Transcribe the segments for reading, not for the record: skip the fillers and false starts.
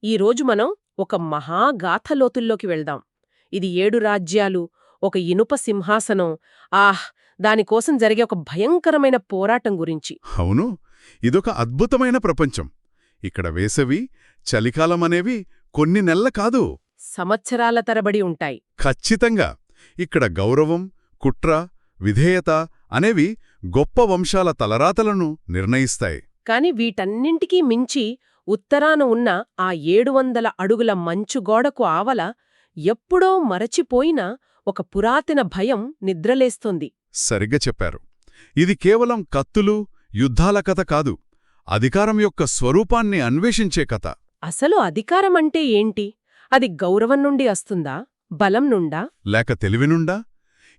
ఈరోజు మనం ఒక మహాగాథ లోతుల్లోకి వెళ్దాం. ఇది 7 రాజ్యాలు, ఒక ఇనుప సింహాసనం, దానికోసం జరిగే ఒక భయంకరమైన పోరాటం గురించి. అవును, ఇదొక అద్భుతమైన ప్రపంచం. ఇక్కడ వేసవి, చలికాలమనేవి కొన్ని నెలల కాదు, సంవత్సరాల తరబడి ఉంటాయి. ఖచ్చితంగా. ఇక్కడ గౌరవం, కుట్ర, విధేయత అనేవి గొప్ప వంశాల తలరాతలను నిర్ణయిస్తాయి. కాని వీటన్నింటికీ మించి ఉత్తరాన ఉన్న ఆ 700 అడుగుల మంచుగోడకు ఆవల ఎప్పుడో మరచిపోయిన ఒక పురాతన భయం నిద్రలేస్తోంది. సరిగ్గా చెప్పారు. ఇది కేవలం కత్తులు, యుద్ధాల కథ కాదు, అధికారం యొక్క స్వరూపాన్ని అన్వేషించే కథ. అసలు అధికారమంటే ఏంటి? అది గౌరవం నుండి వస్తుందా, బలం నుండా, లేక తెలివినుండా?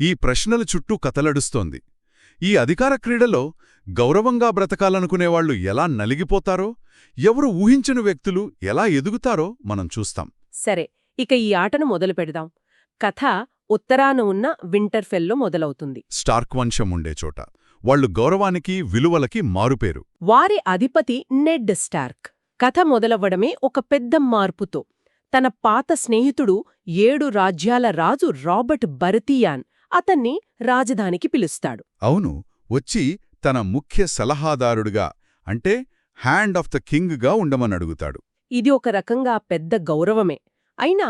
ఈ ప్రశ్నల చుట్టూ కథలడుస్తోంది. ఈ అధికార క్రీడలో గౌరవంగా బ్రతకాలనుకునేవాళ్లు ఎలా నలిగిపోతారో, ఎవరు ఊహించని వ్యక్తులు ఎలా ఎదుగుతారో మనం చూస్తాం. సరే, ఇక ఈ ఆటను మొదలు పెడదాం. కథ ఉత్తరాన ఉన్న వింటర్ఫెల్లో మొదలవుతుంది. స్టార్క్ వంశం ఉండే చోట. వాళ్లు గౌరవానికి, విలువలకి మారుపేరు. వారి అధిపతి నెడ్ స్టార్క్. కథ మొదలవ్వడమే ఒక పెద్ద మార్పుతో. తన పాత స్నేహితుడు 7 రాజ్యాల రాజు రాబర్ట్ బరతియాన్ అతన్ని రాజధానికి పిలుస్తాడు. అవును, వచ్చి తన ముఖ్య సలహాదారుడుగా, అంటే హ్యాండ్ ఆఫ్ ద కింగ్గా ఉండమనడుగుతాడు. ఇది ఒక రకంగా పెద్ద గౌరవమే. అయినా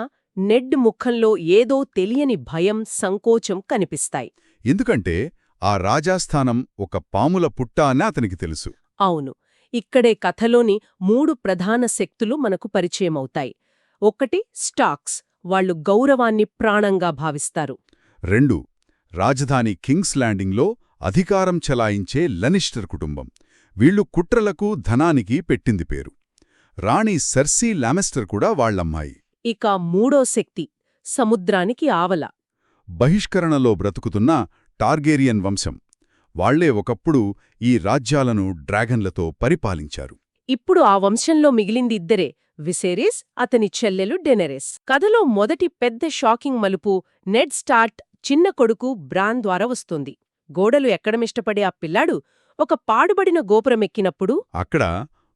నెడ్ ముఖంలో ఏదో తెలియని భయం, సంకోచం కనిపిస్తాయి. ఎందుకంటే ఆ రాజాస్థానం ఒక పాముల పుట్ట అని అతనికి తెలుసు. అవును, ఇక్కడే కథలోని 3 ప్రధాన శక్తులు మనకు పరిచయమవుతాయి. ఒకటి స్టార్క్స్, వాళ్లు గౌరవాన్ని ప్రాణంగా భావిస్తారు. 2 రాజధాని కింగ్స్ ల్యాండింగ్లో అధికారం చెలాయించే లనిస్టర్ కుటుంబం. వీళ్లు కుట్రలకు, ధనానికి పెట్టింది పేరు. రాణి సెర్సీ లామెస్టర్ కూడా వాళ్లమ్మాయి. ఇక 3వ శక్తి సముద్రానికి ఆవల, బహిష్కరణలో బ్రతుకుతున్న టార్గేరియన్ వంశం. వాళ్లే ఒకప్పుడు ఈ రాజ్యాలను డ్రాగన్లతో పరిపాలించారు. ఇప్పుడు ఆ వంశంలో మిగిలింది ఇద్దరే, విసేరిస్, అతని చెల్లెలు డెనెరెస్. కథలో మొదటి పెద్ద షాకింగ్ మలుపు నెడ్ స్టార్క్ చిన్న కొడుకు బ్రాన్ ద్వారా వస్తుంది. గోడలు ఎక్కడమిష్టపడే ఆ పిల్లాడు ఒక పాడుబడిన గోపురమెక్కినప్పుడు అక్కడ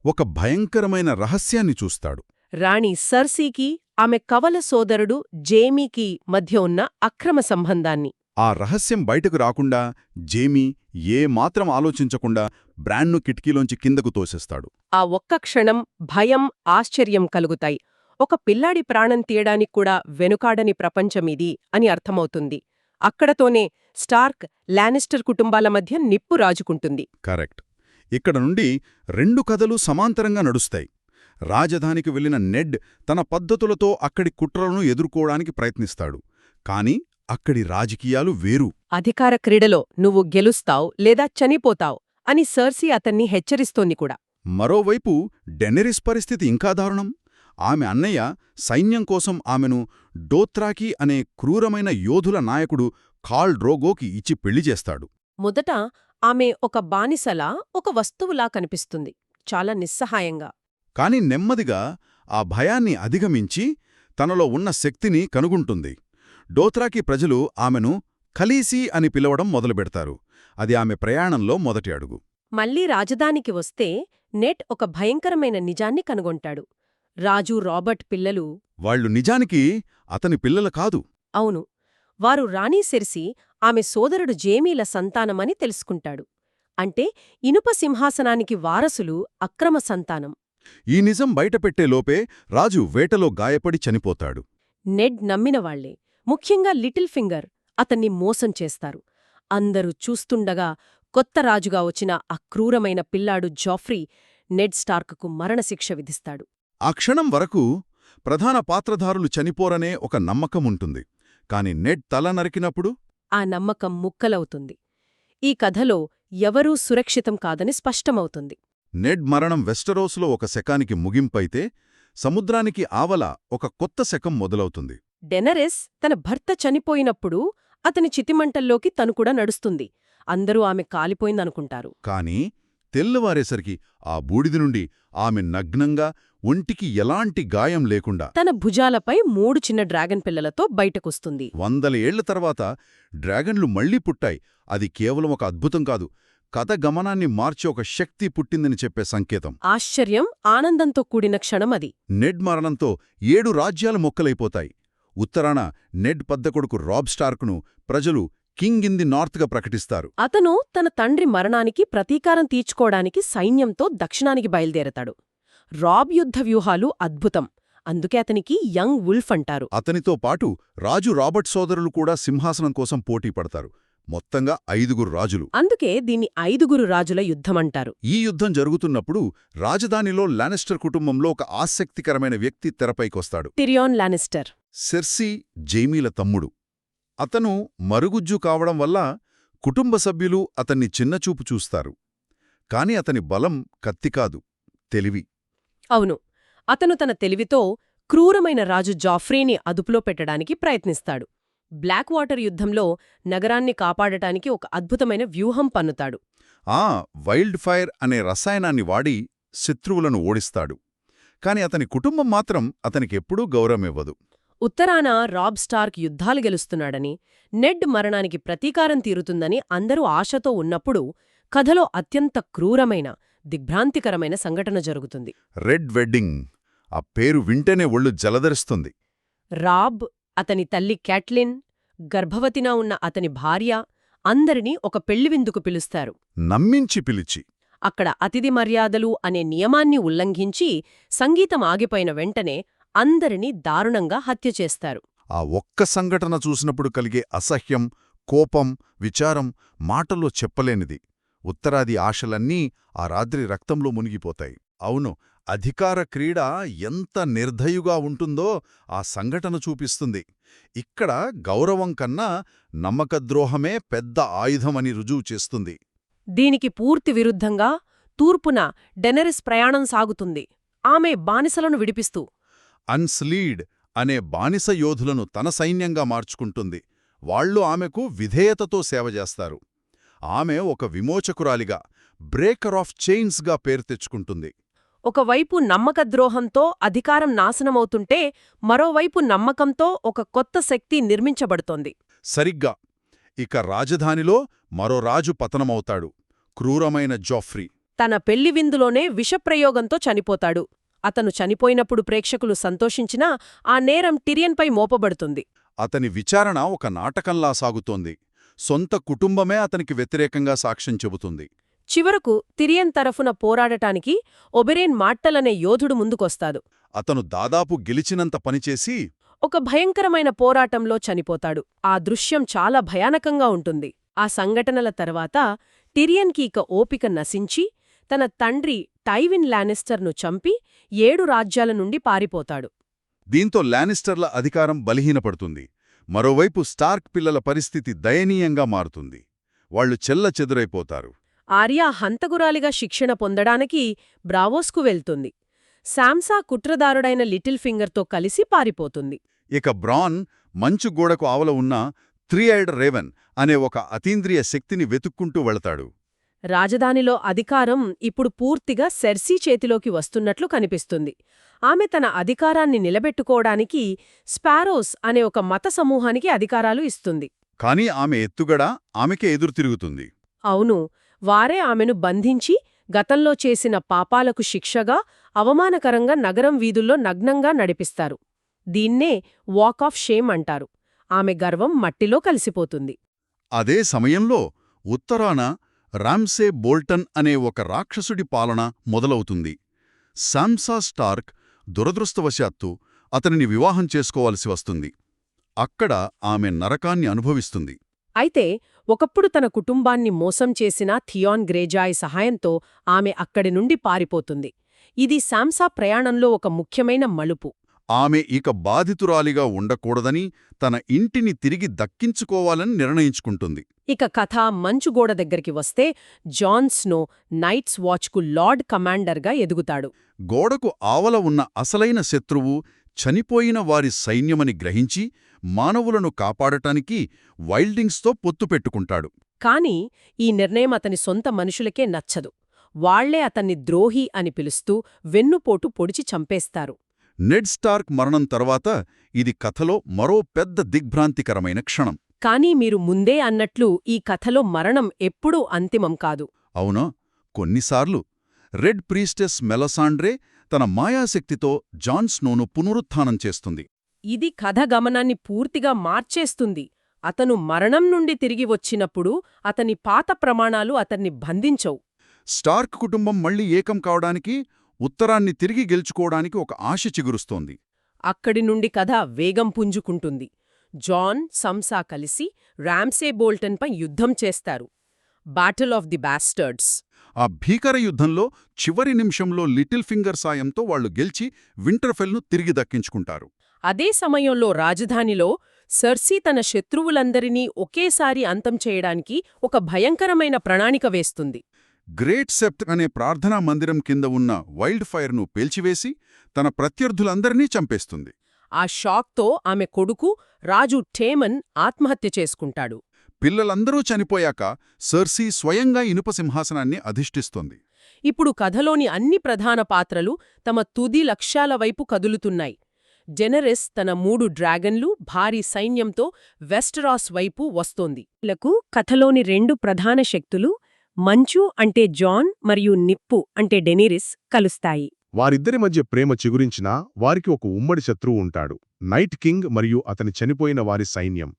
ఒక భయంకరమైన రహస్యాన్ని చూస్తాడు. రాణి సర్సీకి, ఆమె కవల సోదరుడు జేమీకి మధ్య ఉన్న అక్రమ సంబంధాన్ని. ఆ రహస్యం బయటకు రాకుండా జేమీ ఏమాత్రం ఆలోచించకుండా బ్రాన్ను కిటికీలోంచి కిందకు తోసేస్తాడు. ఆ ఒక్క క్షణం భయం, ఆశ్చర్యం కలుగుతాయి. ఒక పిల్లాడి ప్రాణం తీయడానికి కూడా వెనుకాడని ప్రపంచమిది అని అర్థమవుతుంది. అక్కడతోనే స్టార్క్, లానిస్టర్ కుటుంబాల మధ్య నిప్పు రాజుకుంటుంది. కరెక్ట్. ఇక్కడ నుండి 2 కథలు సమాంతరంగా నడుస్తాయి. రాజధానికి వెళ్లిన నెడ్ తన పద్ధతులతో అక్కడి కుట్రలను ఎదుర్కోవడానికి ప్రయత్నిస్తాడు. కాని అక్కడి రాజకీయాలు వేరు. అధికార క్రీడలో నువ్వు గెలుస్తావు లేదా చనిపోతావు అని సర్సీ అతన్ని హెచ్చరిస్తోంది కూడా. మరోవైపు డెనెరిస్ పరిస్థితి ఇంకా దారుణం. ఆమె అన్నయ్య సైన్యం కోసం ఆమెను డోత్రాకి అనే క్రూరమైన యోధుల నాయకుడు ఖాల్ డ్రోగోకి ఇచ్చి పెళ్లి చేస్తాడు. మొదట ఆమె ఒక బానిసలా, ఒక వస్తువులా కనిపిస్తుంది, చాలా నిస్సహాయంగా. కాని నెమ్మదిగా ఆ భయాన్ని అధిగమించి తనలో ఉన్న శక్తిని కనుగుంటుంది. డోత్రాకి ప్రజలు ఆమెను ఖలీసీ అని పిలవడం మొదలుపెడతారు. అది ఆమె ప్రయాణంలో మొదటి అడుగు. మళ్లీ రాజధానికి వస్తే నెడ్ ఒక భయంకరమైన నిజాన్ని కనుగొంటాడు. రాజు రాబర్ట్ పిల్లలు వాళ్లు నిజానికి అతని పిల్లలు కాదు. అవును, వారు రాణి సెర్సీ, ఆమె సోదరుడు జేమీల సంతానమని తెలుసుకుంటాడు. అంటే ఇనుప సింహాసనానికి వారసులు అక్రమ సంతానం. ఈ నిజం బయటపెట్టే లోపే రాజు వేటలో గాయపడి చనిపోతాడు. నెడ్ నమ్మినవాళ్లే, ముఖ్యంగా లిటిల్ ఫింగర్, అతన్ని మోసం చేస్తారు. అందరూ చూస్తుండగా కొత్త రాజుగా వచ్చిన ఆ క్రూరమైన పిల్లాడు జాఫ్రీ నెడ్ స్టార్క్కు మరణశిక్ష విధిస్తాడు. ఆ క్షణం వరకు ప్రధాన పాత్రధారులు చనిపోరనే ఒక నమ్మకముంటుంది. కాని నెడ్ తల నరికినప్పుడు ఆ నమ్మకం ముక్కలవుతుంది. ఈ కథలో ఎవరూ సురక్షితం కాదని స్పష్టమవుతుంది. నెడ్ మరణం వెస్టరోస్లో ఒక శకానికి ముగింపైతే, సముద్రానికి ఆవల ఒక కొత్త శకం మొదలవుతుంది. డెనెరిస్ తన భర్త చనిపోయినప్పుడు అతని చితిమంటల్లోకి తను కూడా నడుస్తుంది. అందరూ ఆమె కాలిపోయిందనుకుంటారు. కాని తెల్లవారేసరికి ఆ బూడిది నుండి ఆమె నగ్నంగా, ఒంటికి ఎలాంటి గాయం లేకుండా తన భుజాలపై 3 చిన్న డ్రాగన్ పిల్లలతో బయటకొస్తుంది. 100 ఏళ్ల తర్వాత డ్రాగన్లు మళ్లీ పుట్టాయి. అది కేవలం ఒక అద్భుతం కాదు, కథ గమనాన్ని మార్చి ఒక శక్తి పుట్టిందని చెప్పే సంకేతం. ఆశ్చర్యం, ఆనందంతో కూడిన క్షణమది. నెడ్ మరణంతో 7 రాజ్యాలు మొక్కలైపోతాయి. ఉత్తరాన నెడ్ పెద్దకొడుకు రాబ్ స్టార్క్ను ప్రజలు కింగ్ ఇన్ ది నార్త్గా ప్రకటిస్తారు. అతను తన తండ్రి మరణానికి ప్రతీకారం తీర్చుకోవడానికి సైన్యంతో దక్షిణానికి బయలుదేరతాడు. రాబ్ యుద్ధ వ్యూహాలు అద్భుతం. అందుకే అతనికి యంగ్ వుల్ఫ్ అంటారు. అతనితో పాటు రాజు రాబర్ట్ సోదరులు కూడా సింహాసనం కోసం పోటీ పడతారు. మొత్తంగా 5 రాజులు. అందుకే దీన్ని 5 రాజుల యుద్ధమంటారు. ఈ యుద్ధం జరుగుతున్నప్పుడు రాజధానిలో లానిస్టర్ కుటుంబంలో ఒక ఆసక్తికరమైన వ్యక్తి తెరపైకొస్తాడు. టిరియాన్ లానిస్టర్. సెర్సీ జైమీల తమ్ముడు. అతను మరుగుజ్జు కావడం వల్ల కుటుంబ సభ్యులు అతన్ని చిన్నచూపు చూస్తారు. కాని అతని బలం కత్తి కాదు, తెలివి. అవును, అతను తన తెలివితో క్రూరమైన రాజు జాఫ్రీని అదుపులో పెట్టడానికి ప్రయత్నిస్తాడు. బ్లాక్ వాటర్ యుద్ధంలో నగరాన్ని కాపాడటానికి ఒక అద్భుతమైన వ్యూహం పన్నుతాడు. వైల్డ్ ఫైర్ అనే రసాయనాన్ని వాడి శత్రువులను ఓడిస్తాడు. కాని అతని కుటుంబం మాత్రం అతనికెప్పుడూ గౌరవమివ్వదు. ఉత్తరాన రాబ్ స్టార్క్ యుద్ధాలు గెలుస్తున్నాడని, నెడ్ మరణానికి ప్రతీకారం తీరుతుందని అందరూ ఆశతో ఉన్నప్పుడు కథలో అత్యంత క్రూరమైన, దిగ్భ్రాంతికరమైన సంఘటన జరుగుతుంది. Red wedding. ఆ పేరు వింటేనే ఒళ్ళు జలధరిస్తుంది. రాబ్, అతని తల్లి క్యాట్లిన్, గర్భవతినా ఉన్న అతని భార్య అందరినీ ఒక పెళ్లివిందుకు పిలుస్తారు. నమ్మించి పిలిచి. అక్కడ అతిథి మర్యాదలు అనే నియమాన్ని ఉల్లంఘించి సంగీతం ఆగిపోయిన వెంటనే అందరినీ దారుణంగా హత్య చేస్తారు. ఆ ఒక్క సంఘటన చూసినప్పుడు కలిగే అసహ్యం, కోపం, విచారం మాటల్లో చెప్పలేనిది. ఉత్తరాది ఆశలన్నీ ఆ రాత్రి రక్తంలో మునిగిపోతాయి. అవును, అధికార క్రీడ ఎంత నిర్దయుగా ఉంటుందో ఆ సంఘటన చూపిస్తుంది. ఇక్కడ గౌరవం కన్నా నమ్మకద్రోహమే పెద్ద ఆయుధమని రుజువు చేస్తుంది. దీనికి పూర్తి విరుద్ధంగా తూర్పున డెనెరిస్ ప్రయాణం సాగుతుంది. ఆమె బానిసలను విడిపిస్తూ అన్స్లీడ్ అనే బానిస యోధులను తన సైన్యంగా మార్చుకుంటుంది. వాళ్లు ఆమెకు విధేయతతో సేవ చేస్తారు. ఆమె ఒక విమోచకురాలిగా, బ్రేకర్ ఆఫ్ చైన్స్గా పేరు తెచ్చుకుంటుంది. ఒకవైపు నమ్మకద్రోహంతో అధికారం నాశనమవుతుంటే, మరోవైపు నమ్మకంతో ఒక కొత్త శక్తి నిర్మించబడుతోంది. సరిగ్గా. ఇక రాజధానిలో మరో రాజు పతనమవుతాడు, క్రూరమైన జాఫ్రీ. తన పెళ్లి విందులోనే విషప్రయోగంతో చనిపోతాడు. అతను చనిపోయినప్పుడు ప్రేక్షకులు సంతోషించినా ఆ నేరం టిరియన్పై మోపబడుతుంది. అతని విచారణ ఒక నాటకంలా సాగుతోంది. సొంత కుటుంబమే అతనికి వ్యతిరేకంగా సాక్ష్యం చెబుతుంది. చివరకు తిరియన్ తరఫున పోరాడటానికి ఒబెరేన్ మార్టలనే యోధుడు ముందుకొస్తాడు. అతను దాదాపు గెలిచినంత పనిచేసి ఒక భయంకరమైన పోరాటంలో చనిపోతాడు. ఆ దృశ్యం చాలా భయానకంగా ఉంటుంది. ఆ సంఘటనల తర్వాత టిరియన్కి ఇక ఓపిక నశించి తన తండ్రి టైవిన్ లానిస్టర్ను చంపి 7 రాజ్యాల నుండి పారిపోతాడు. దీంతో లానిస్టర్ల అధికారం బలహీనపడుతుంది. మరోవైపు స్టార్క్ పిల్లల పరిస్థితి దయనీయంగా మారుతుంది. వాళ్లు చెల్లచెదురైపోతారు. ఆర్యా హంతకురాలిగా శిక్షణ పొందడానికి బ్రావోస్కు వెళ్తుంది. శాంసా కుట్రదారుడైన లిటిల్ ఫింగర్తో కలిసి పారిపోతుంది. ఇక బ్రాన్ మంచు గోడకు ఆవల ఉన్న 3-eyed రేవెన్ అనే ఒక అతీంద్రియ శక్తిని వెతుక్కుంటూ వెళతాడు. రాజధానిలో అధికారం ఇప్పుడు పూర్తిగా సెర్సీ చేతిలోకి వస్తున్నట్లు కనిపిస్తుంది. ఆమె తన అధికారాన్ని నిలబెట్టుకోవడానికి స్పారోస్ అనే ఒక మత సమూహానికి అధికారాలు ఇస్తుంది. కాని ఆమె ఎత్తుగడ ఆమెకే ఎదురుతిరుగుతుంది. అవును, వారే ఆమెను బంధించి గతంలో చేసిన పాపాలకు శిక్షగా అవమానకరంగా నగరం వీధుల్లో నగ్నంగా నడిపిస్తారు. దీన్నే వాక్ ఆఫ్ షేమ్ అంటారు. ఆమె గర్వం మట్టిలో కలిసిపోతుంది. అదే సమయంలో ఉత్తరాన రామ్సే బోల్టన్ అనే ఒక రాక్షసుడి పాలన మొదలవుతుంది. శాంసా స్టార్క్ దురదృష్టవశాత్తు అతనిని వివాహం చేసుకోవాల్సి వస్తుంది. అక్కడ ఆమె నరకాన్ని అనుభవిస్తుంది. అయితే ఒకప్పుడు తన కుటుంబాన్ని మోసం చేసిన థియాన్ గ్రేజాయ్ సహాయంతో ఆమె అక్కడి నుండి పారిపోతుంది. ఇది శాంసా ప్రయాణంలో ఒక ముఖ్యమైన మలుపు. ఆమె ఇక బాధితురాలిగా ఉండకూడదని, తన ఇంటిని తిరిగి దక్కించుకోవాలని నిర్ణయించుకుంటుంది. ఇక కథ మంచుగోడ దగ్గరికి వస్తే జాన్ స్నో నైట్స్ వాచ్కు లార్డ్ కమాండర్గా ఎదుగుతాడు. గోడకు ఆవల ఉన్న అసలైన శత్రువు చనిపోయిన వారి సైన్యమని గ్రహించి మానవులను కాపాడటానికి వైల్డింగ్స్తో పొత్తు పెట్టుకుంటాడు. కాని ఈ నిర్ణయం అతని సొంత మనుషులకే నచ్చదు. వాళ్లే అతన్ని ద్రోహి అని పిలుస్తూ వెన్నుపోటు పొడిచి చంపేస్తారు. నెడ్ స్టార్క్ మరణం తర్వాత ఇది కథలో మరో పెద్ద దిగ్భ్రాంతికరమైన క్షణం. కానీ మీరు ముందే అన్నట్లు ఈ కథలో మరణం ఎప్పుడూ అంతిమం కాదు. అవునా, కొన్నిసార్లు రెడ్ ప్రీస్టెస్ మెలసాండ్రే తన మాయాశక్తితో జాన్ స్నోను పునరుత్థానం చేస్తుంది. ఇది కథ గమనాన్ని పూర్తిగా మార్చేస్తుంది. అతను మరణం నుండి తిరిగి వచ్చినప్పుడు అతని పాత ప్రమాణాలు అతన్ని బంధించవు. స్టార్క్ కుటుంబం మళ్లీ ఏకం కావడానికి, ఉత్తరాన్ని తిరిగి గెలుచుకోవడానికి ఒక ఆశ చిగురుస్తోంది. అక్కడి నుండి కథ వేగం పుంజుకుంటుంది. జాన్, సంసా కలిసి రామ్సే బోల్టన్పై యుద్ధం చేస్తారు. Battle of the bastards. ఆ భీకర యుద్ధంలో చివరి నిమిషంలో లిటిల్ ఫింగర్ సాయంతో వాళ్లు గెలిచి వింటర్ఫెల్ను తిరిగి దక్కించుకుంటారు. అదే సమయంలో రాజధానిలో సర్సీ తన శత్రువులందరినీ ఒకేసారి అంతం చేయడానికి ఒక భయంకరమైన ప్రణాళిక వేస్తుంది. గ్రేట్ సెప్ట్ అనే ప్రార్థనా మందిరం కింద ఉన్న వైల్డ్ ఫైర్ను పేల్చివేసి తన ప్రత్యర్థులందరినీ చంపేస్తుంది. ఆ షాక్తో ఆమె కొడుకు రాజు టేమన్ ఆత్మహత్య చేసుకుంటాడు. పిల్లలందరూ చనిపోయాక సర్సీ స్వయంగా ఇనుప సింహాసనాన్ని అధిష్ఠిస్తోంది. ఇప్పుడు కథలోని అన్ని ప్రధాన పాత్రలు తమ తుది లక్ష్యాల వైపు కదులుతున్నాయి. డెనెరిస్ తన 3 డ్రాగన్లు, భారీ సైన్యంతో వెస్టరాస్ వైపు వస్తోంది. కథలోని 2 ప్రధాన శక్తులు, మంచు అంటే జాన్ మరియు నిప్పు అంటే డెనెరిస్ కలుస్తాయి. వారిద్దరి మధ్య ప్రేమ చిగురించినా వారికి ఒక ఉమ్మడి శత్రువు ఉంటాడు, నైట్ కింగ్ మరియు అతని చనిపోయిన వారి సైన్యం.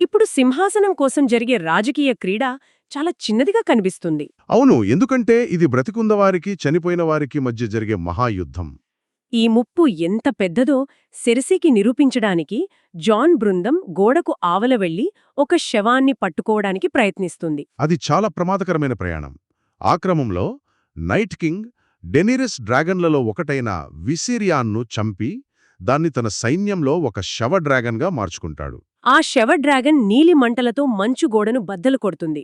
ఇప్పుడు సింహాసనం కోసం జరిగే రాజకీయ క్రీడ చాలా చిన్నదిగా కనిపిస్తుంది. అవును, ఎందుకంటే ఇది బ్రతికున్నవారికి చనిపోయిన వారికి మధ్య జరిగే మహాయుద్ధం. ఈ ముప్పు ఎంత పెద్దదో సెర్సీకి నిరూపించడానికి జాన్ బృందం గోడకు ఆవల వెళ్లి ఒక శవాన్ని పట్టుకోవడానికి ప్రయత్నిస్తుంది. అది చాలా ప్రమాదకరమైన ప్రయాణం. ఆ క్రమంలో నైట్ కింగ్ డెనీరిస్ డ్రాగన్లలో ఒకటైన విసిరియాన్ను చంపి దాన్ని తన సైన్యంలో ఒక శవ డ్రాగన్గా మార్చుకుంటాడు. ఆ శవ డ్రాగన్ నీలి మంటలతో మంచు గోడను బద్దలు కొడుతుంది.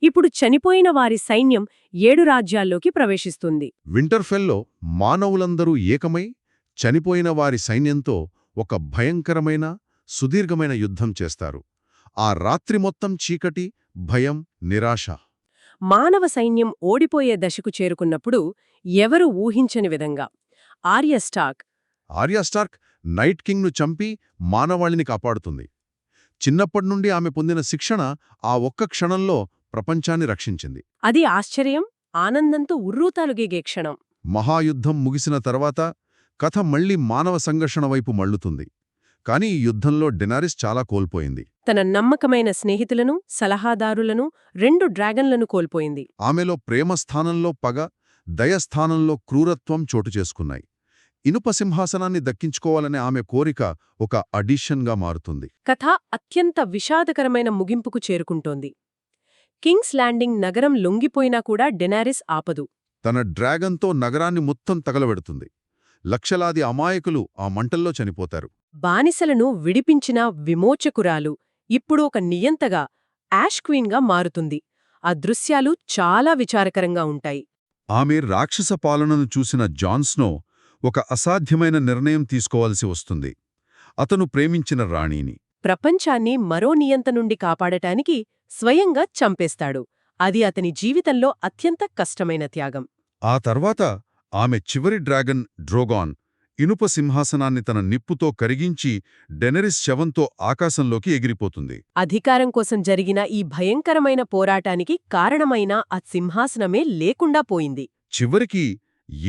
ఇప్పుడు చనిపోయిన వారి సైన్యం 7 రాజ్యాల్లోకి ప్రవేశిస్తుంది. వింటర్ఫెల్లో మానవులందరూ ఏకమై చనిపోయిన వారి సైన్యంతో ఒక భయంకరమైన, సుదీర్ఘమైన యుద్ధం చేస్తారు. ఆ రాత్రి మొత్తం చీకటి, భయం, నిరాశ. మానవ సైన్యం ఓడిపోయే దశకు చేరుకున్నప్పుడు ఎవరు ఊహించని విధంగా ఆర్యా స్టార్క్ నైట్ కింగ్ను చంపి మానవాళిని కాపాడుతుంది. చిన్నప్పటినుండి ఆమె పొందిన శిక్షణ ఆ ఒక్క క్షణంలో ప్రపంచాన్ని రక్షించింది. అది ఆశ్చర్యం, ఆనందంతో ఉర్రూతాలుగేగే క్షణం. మహాయుద్ధం ముగిసిన తర్వాత కథ మళ్లీ మానవ సంఘర్షణ వైపు మళ్లుతుంది. కాని ఈ యుద్ధంలో డెనారిస్ చాలా కోల్పోయింది. తన నమ్మకమైన స్నేహితులను, సలహాదారులను, 2 డ్రాగన్లను కోల్పోయింది. ఆమెలో ప్రేమ స్థానంలో పగ, దయ స్థానంలో క్రూరత్వం చోటు చేసుకున్నాయి. ఇనుప సింహాసనాన్ని దక్కించుకోవాలనే ఆమె కోరిక ఒక అడిషన్గా మారుతుంది. కథ అత్యంత విషాదకరమైన ముగింపుకు చేరుకుంటోంది. కింగ్స్ ల్యాండింగ్ నగరం లొంగిపోయినా కూడా డెనారిస్ ఆపదు. తన డ్రాగన్తో నగరాన్ని మొత్తం తగలబెడుతుంది. లక్షలాది అమాయకులు ఆ మంటల్లో చనిపోతారు. బానిసలను విడిపించిన విమోచకురాలు ఇప్పుడు ఒక నియంతగా, యాష్ క్వీన్గా మారుతుంది. ఆ దృశ్యాలు చాలా విచారకరంగా ఉంటాయి. ఆమె రాక్షస పాలనను చూసిన జాన్ స్నో ఒక అసాధ్యమైన నిర్ణయం తీసుకోవాల్సి వస్తుంది. అతను ప్రేమించిన రాణిని, ప్రపంచాన్ని మరో నియంత నుండి కాపాడటానికి స్వయంగా చంపేస్తాడు. అది అతని జీవితంలో అత్యంత కష్టమైన త్యాగం. ఆ తర్వాత ఆమె చివరి డ్రాగన్ డ్రోగాన్ ఇనుప సింహాసనాన్ని తన నిప్పుతో కరిగించి డెనెరిస్ శవంతో ఆకాశంలోకి ఎగిరిపోతుంది. అధికారం కోసం జరిగిన ఈ భయంకరమైన పోరాటానికి కారణమైన ఆ సింహాసనమే లేకుండా పోయింది. చివరికి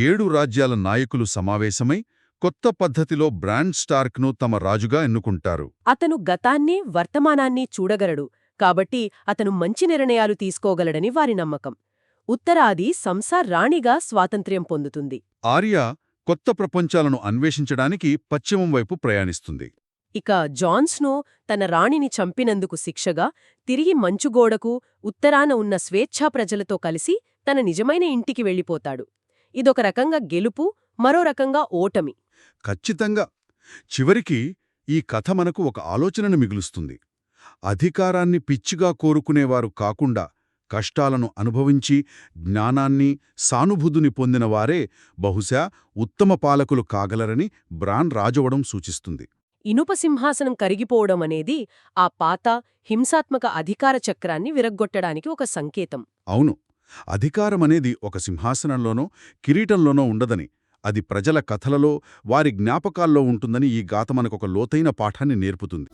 7 రాజ్యాల నాయకులు సమావేశమై కొత్త పద్ధతిలో బ్రాన్ స్టార్క్ను తమ రాజుగా ఎన్నుకుంటారు. అతను గతాన్ని, వర్తమానాన్ని చూడగలడు కాబట్టి అతను మంచి నిర్ణయాలు తీసుకోగలడని వారి నమ్మకం. ఉత్తరాది సంసా రాణిగా స్వాతంత్ర్యం పొందుతుంది. ఆర్యా కొత్త ప్రపంచాలను అన్వేషించడానికి పశ్చిమం వైపు ప్రయాణిస్తుంది. ఇక జాన్ స్నో తన రాణిని చంపినందుకు శిక్షగా తిరిగి మంచుగోడకు ఉత్తరాన ఉన్న స్వేచ్ఛా ప్రజలతో కలిసి తన నిజమైన ఇంటికి వెళ్ళిపోతాడు. ఇదొక రకంగా గెలుపు, మరో రకంగా ఓటమి. ఖచ్చితంగా. చివరికి ఈ కథ మనకు ఒక ఆలోచనను మిగులుస్తుంది. అధికారాన్ని పిచ్చిగా కోరుకునేవారు కాకుండా కష్టాలను అనుభవించి జ్ఞానాన్ని, సానుభూతిని పొందినవారే బహుశా ఉత్తమ పాలకులు కాగలరని బ్రాన్ రాజవడం సూచిస్తుంది. ఇనుప సింహాసనం కరిగిపోవడం అనేది ఆ పాత, హింసాత్మక అధికార చక్రాన్ని విరగ్గొట్టడానికి ఒక సంకేతం. అవును, అధికారమనేది ఒక సింహాసనంలోనో కిరీటంలోనో ఉండదని, అది ప్రజల కథలలో, వారి జ్ఞాపకాల్లో ఉంటుందని ఈ గాథ మనకొక లోతైన పాఠాన్ని నేర్పుతుంది.